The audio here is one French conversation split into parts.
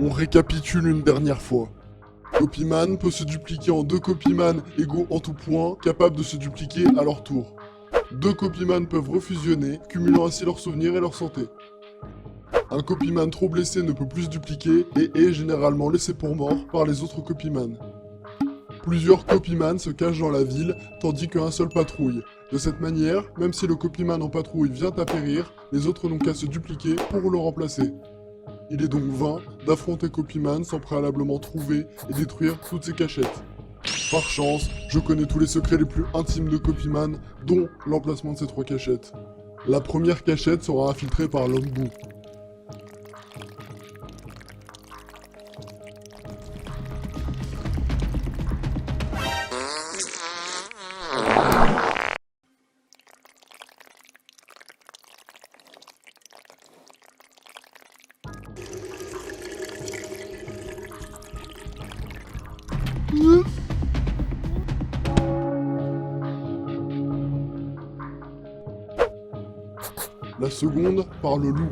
On récapitule une dernière fois. Copyman peut se dupliquer en 2 Copyman égaux en tout point, capables de se dupliquer à leur tour. 2 Copyman peuvent refusionner, cumulant ainsi leurs souvenirs et leur santé. Un Copyman trop blessé ne peut plus se dupliquer et est généralement laissé pour mort par les autres Copyman. Plusieurs Copyman se cachent dans la ville, tandis qu'un seul patrouille. De cette manière, même si le Copyman en patrouille vient à périr, les autres n'ont qu'à se dupliquer pour le remplacer. Il est donc vain d'affronter Copyman sans préalablement trouver et détruire toutes ses cachettes. Par chance, je connais tous les secrets les plus intimes de Copyman, dont l'emplacement de ces 3 cachettes. La première cachette sera infiltrée par l'homme boue. La seconde par le loup.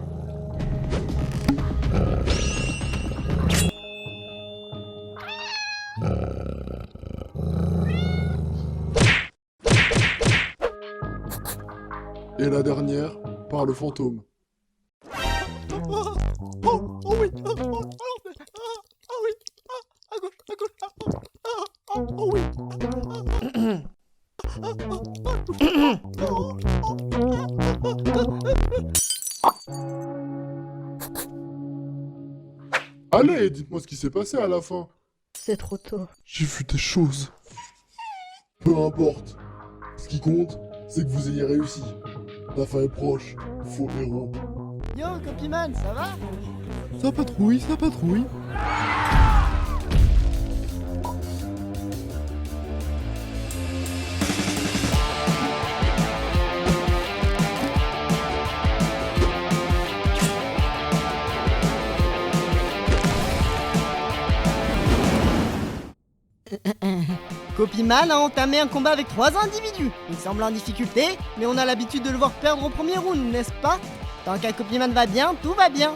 Et la dernière par le fantôme. Oh oui, oui, à gauche, oh oui. Allez, dites-moi ce qui s'est passé à la fin. C'est trop tôt. J'ai vu des choses. Peu importe. Ce qui compte, c'est que vous ayez réussi. La fin est proche. Faux héros. Yo, Copyman, ça va? Ça patrouille, ça patrouille. Copyman a entamé un combat avec 3 individus. Il semble en difficulté, mais on a l'habitude de le voir perdre au premier round, n'est-ce pas? Tant qu'un Copyman va bien, tout va bien.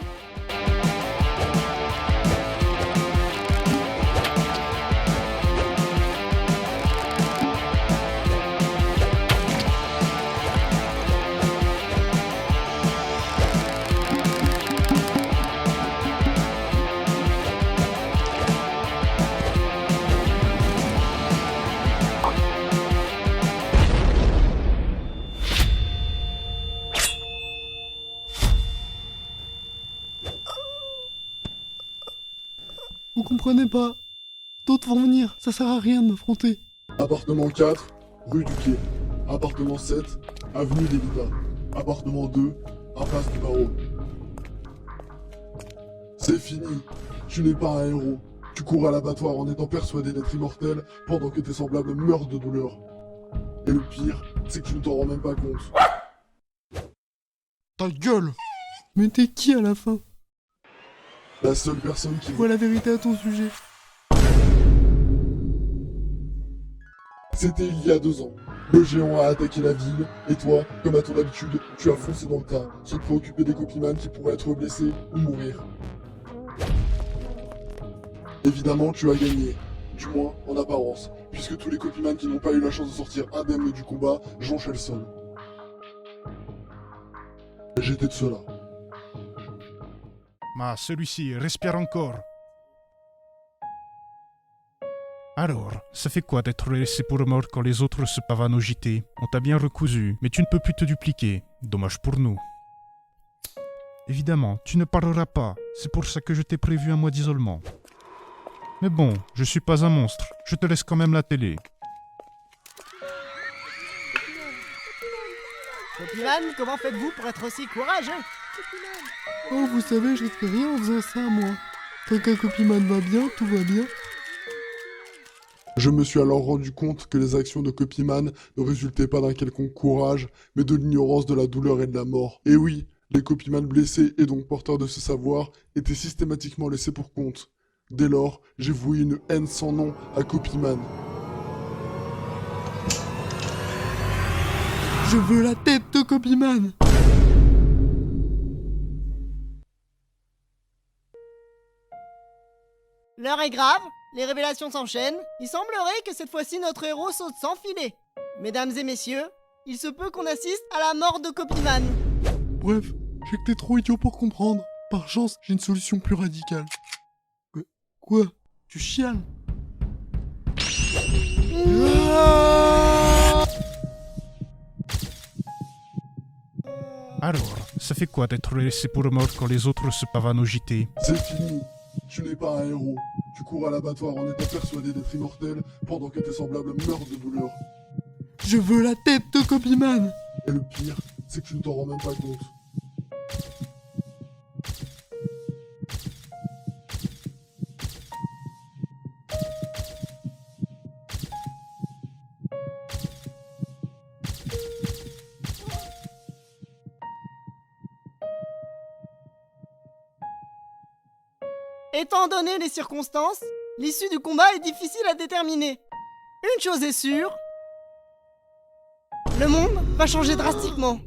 Vous comprenez pas. D'autres vont venir, ça sert à rien de m'affronter. Appartement 4, rue du Quai. Appartement 7, avenue des Lilas. Appartement 2, impasse du Barreau. C'est fini. Tu n'es pas un héros. Tu cours à l'abattoir en étant persuadé d'être immortel pendant que tes semblables meurent de douleur. Et le pire, c'est que tu ne t'en rends même pas compte. Ta gueule. Mais t'es qui à la fin? La seule personne qui Vois la vérité à ton sujet. C'était il y a 2 ans. Le géant a attaqué la ville, et toi, comme à ton habitude, tu as foncé dans le tas, sans te préoccuper des Copyman qui pourraient être blessés ou mourir. Évidemment, tu as gagné. Du moins, en apparence, puisque tous les Copyman qui n'ont pas eu la chance de sortir indemnes du combat jonchaient le sol. J'étais de ceux-là. Mais celui-ci respire encore. Alors, ça fait quoi d'être laissé pour mort quand les autres se pavanent au JT? On t'a bien recousu, mais tu ne peux plus te dupliquer. Dommage pour nous. Évidemment, tu ne parleras pas. C'est pour ça que je t'ai prévu un mois d'isolement. Mais bon, je suis pas un monstre. Je te laisse quand même la télé. Copyman, comment faites-vous pour être aussi courageux? Oh, vous savez, je risque rien en faisant ça, moi. Tant qu'un Copyman va bien, tout va bien. Je me suis alors rendu compte que les actions de Copyman ne résultaient pas d'un quelconque courage, mais de l'ignorance de la douleur et de la mort. Et oui, les Copyman blessés et donc porteurs de ce savoir étaient systématiquement laissés pour compte. Dès lors, j'ai voué une haine sans nom à Copyman. Je veux la tête de Copyman. L'heure est grave, les révélations s'enchaînent. Il semblerait que cette fois-ci notre héros saute sans filet. Mesdames et messieurs, il se peut qu'on assiste à la mort de Copyman. Bref, je sais que t'es trop idiot pour comprendre. Par chance, j'ai une solution plus radicale. Quoi? Tu chiales? Alors, ça fait quoi d'être laissé pour mort quand les autres se pavanent au JT? C'est fini. Tu n'es pas un héros. Tu cours à l'abattoir en étant persuadé d'être immortel pendant que tes semblables meurent de douleur. Je veux la tête de Copyman. Et le pire, c'est que tu ne t'en rends même pas compte. Étant donné les circonstances, l'issue du combat est difficile à déterminer. Une chose est sûre, le monde va changer drastiquement.